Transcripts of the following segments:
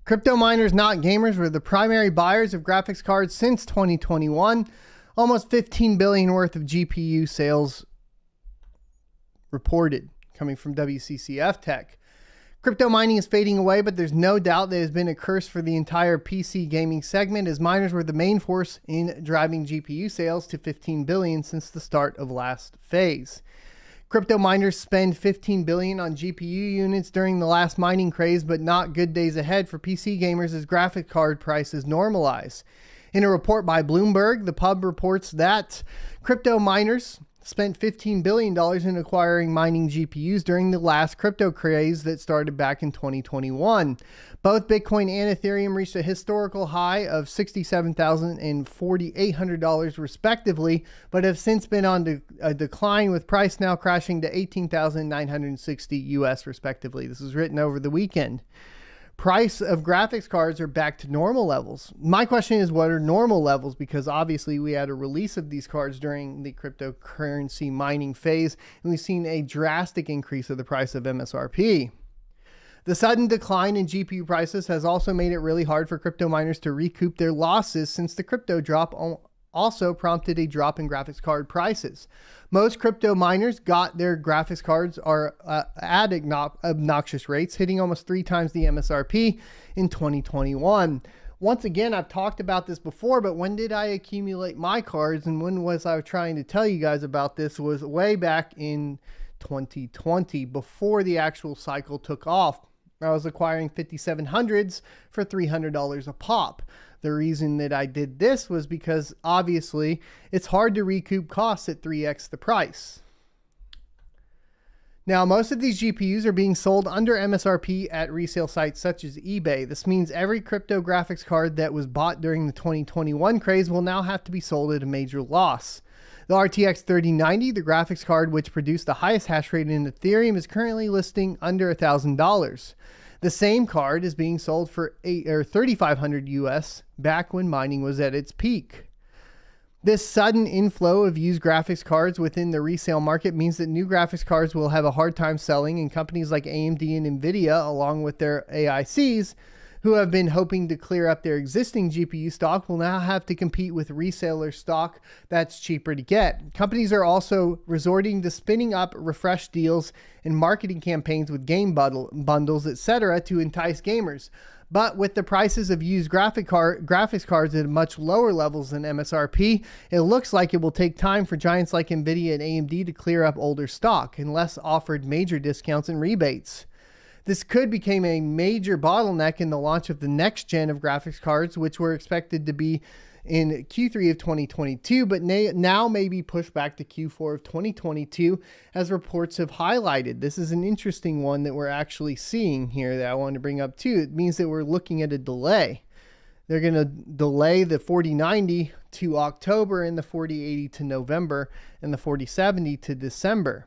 Crypto miners, not gamers, were the primary buyers of graphics cards since 2021. Almost 15 billion worth of GPU sales reported, coming from WCCF Tech. Crypto mining is fading away, but there's no doubt that it has been a curse for the entire PC gaming segment, as miners were the main force in driving GPU sales to 15 billion since the start of last phase. Crypto miners spend 15 billion on GPU units during the last mining craze, but not good days ahead for PC gamers as graphic card prices normalize. In a report by Bloomberg, the pub reports that crypto miners spent $15 billion in acquiring mining GPUs during the last crypto craze that started back in 2021. Both Bitcoin and Ethereum reached a historical high of $67,000 and $4,800 respectively, but have since been on a decline, with price now crashing to $18,960 US respectively. This was written over the weekend. Price of graphics cards are back to normal levels. My question is, what are normal levels? Because obviously we had a release of these cards during the cryptocurrency mining phase, and we've seen a drastic increase of the price of MSRP. The sudden decline in GPU prices has also made it really hard for crypto miners to recoup their losses, since the crypto drop also prompted a drop in graphics card prices. Most crypto miners got their graphics cards at obnoxious rates, hitting almost 3 times the MSRP in 2021. Once again, I've talked about this before, but when did I accumulate my cards, and when was I trying to tell you guys about this? Was way back in 2020, before the actual cycle took off. I was acquiring 5700s for $300 a pop. The reason that I did this was because obviously it's hard to recoup costs at 3x the price. Now, most of these GPUs are being sold under MSRP at resale sites such as eBay. This means every crypto graphics card that was bought during the 2021 craze will now have to be sold at a major loss. The RTX 3090, the graphics card which produced the highest hash rate in Ethereum, is currently listing under $1,000. The same card is being sold for $3,500 US back when mining was at its peak. This sudden inflow of used graphics cards within the resale market means that new graphics cards will have a hard time selling, and companies like AMD and Nvidia, along with their AICs, who have been hoping to clear up their existing GPU stock, will now have to compete with reseller stock that's cheaper to get. Companies are also resorting to spinning up refresh deals and marketing campaigns with game bundles, etc. to entice gamers. But with the prices of used graphics cards at much lower levels than MSRP, it looks like it will take time for giants like Nvidia and AMD to clear up older stock, unless offered major discounts and rebates. This could become a major bottleneck in the launch of the next gen of graphics cards, which were expected to be in Q3 of 2022, but now may be pushed back to Q4 of 2022, as reports have highlighted. This is an interesting one that we're actually seeing here that I wanted to bring up too. It means that we're looking at a delay. They're going to delay the 4090 to October and the 4080 to November and the 4070 to December.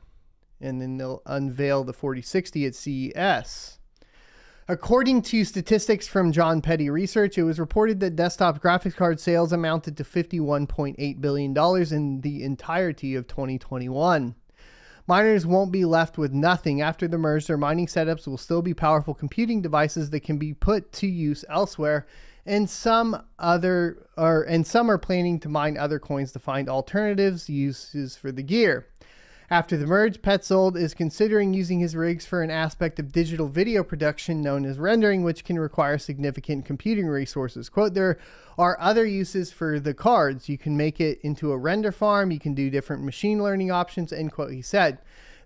And then they'll unveil the 4060 at CES. According to statistics from John Petty Research, it was reported that desktop graphics card sales amounted to $51.8 billion in the entirety of 2021. Miners won't be left with nothing. After the merge, their mining setups will still be powerful computing devices that can be put to use elsewhere, and some are planning to mine other coins to find alternatives uses for the gear. After the merge, Petzold is considering using his rigs for an aspect of digital video production known as rendering, which can require significant computing resources. Quote, there are other uses for the cards. You can make it into a render farm. You can do different machine learning options, end quote, he said.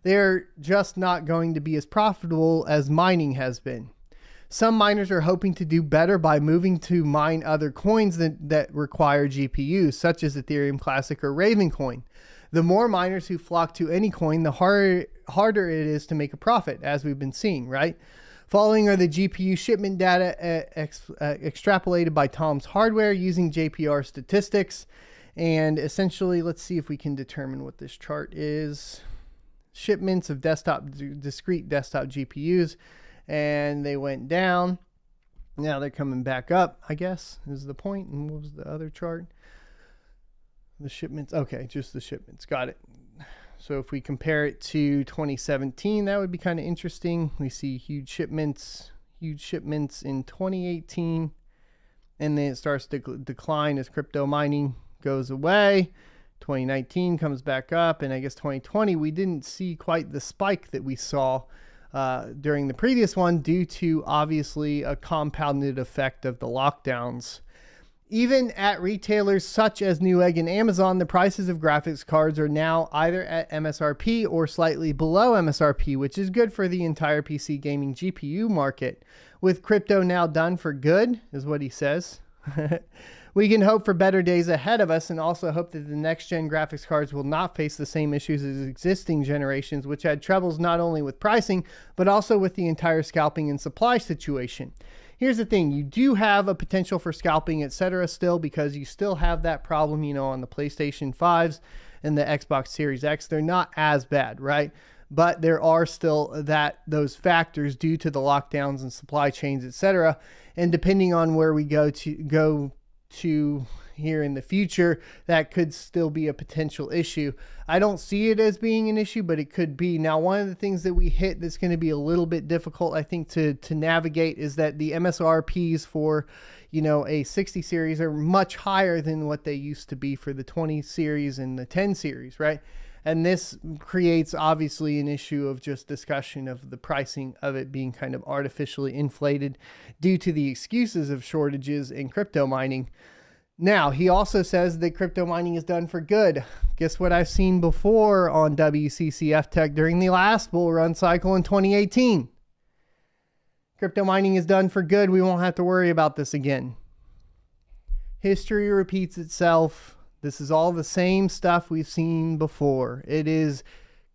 They're just not going to be as profitable as mining has been. Some miners are hoping to do better by moving to mine other coins that require GPUs, such as Ethereum Classic or Ravencoin. The more miners who flock to any coin, the harder it is to make a profit, as we've been seeing, right? Following are the GPU shipment data extrapolated by Tom's Hardware using JPR statistics. And essentially, let's see if we can determine what this chart is. Shipments of discrete desktop GPUs, and they went down. Now they're coming back up, I guess, is the point. And what was the other chart? The shipments. Okay, just the shipments. Got it. So if we compare it to 2017, that would be kind of interesting. We see huge shipments, huge shipments in 2018, and then it starts to decline as crypto mining goes away. 2019 comes back up, and I guess 2020 we didn't see quite the spike that we saw during the previous one, due to obviously a compounded effect of the lockdowns. Even at retailers such as Newegg and Amazon, the prices of graphics cards are now either at MSRP or slightly below MSRP, which is good for the entire PC gaming GPU market. With crypto now done for good, is what he says. We can hope for better days ahead of us, and also hope that the next gen graphics cards will not face the same issues as existing generations, which had troubles not only with pricing, but also with the entire scalping and supply situation. Here's the thing, you do have a potential for scalping, etc. still, because you still have that problem, you know, on the PlayStation 5s and the Xbox Series X. They're not as bad, right? But there are still those factors due to the lockdowns and supply chains, etc. And depending on where we go to here in the future, that could still be a potential issue. I don't see it as being an issue, but it could be. Now, one of the things that we hit that's going to be a little bit difficult, I think, to navigate is that the MSRPs for, you know, a 60 series are much higher than what they used to be for the 20 series and the 10 series, right? And this creates obviously an issue of just discussion of the pricing of it being kind of artificially inflated due to the excuses of shortages in crypto mining. Now, he also says that crypto mining is done for good. Guess what I've seen before on WCCF Tech during the last bull run cycle in 2018? Crypto mining is done for good. We won't have to worry about this again. History repeats itself. This is all the same stuff we've seen before. It is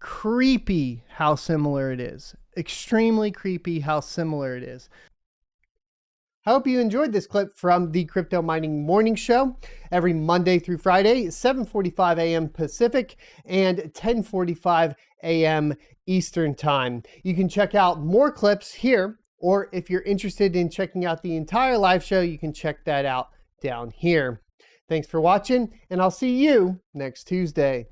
creepy how similar it is. Extremely creepy how similar it is. I hope you enjoyed this clip from the Crypto Mining Morning Show every Monday through Friday, 7:45 a.m. Pacific and 10:45 a.m. Eastern Time. You can check out more clips here, or if you're interested in checking out the entire live show, you can check that out down here. Thanks for watching, and I'll see you next Tuesday.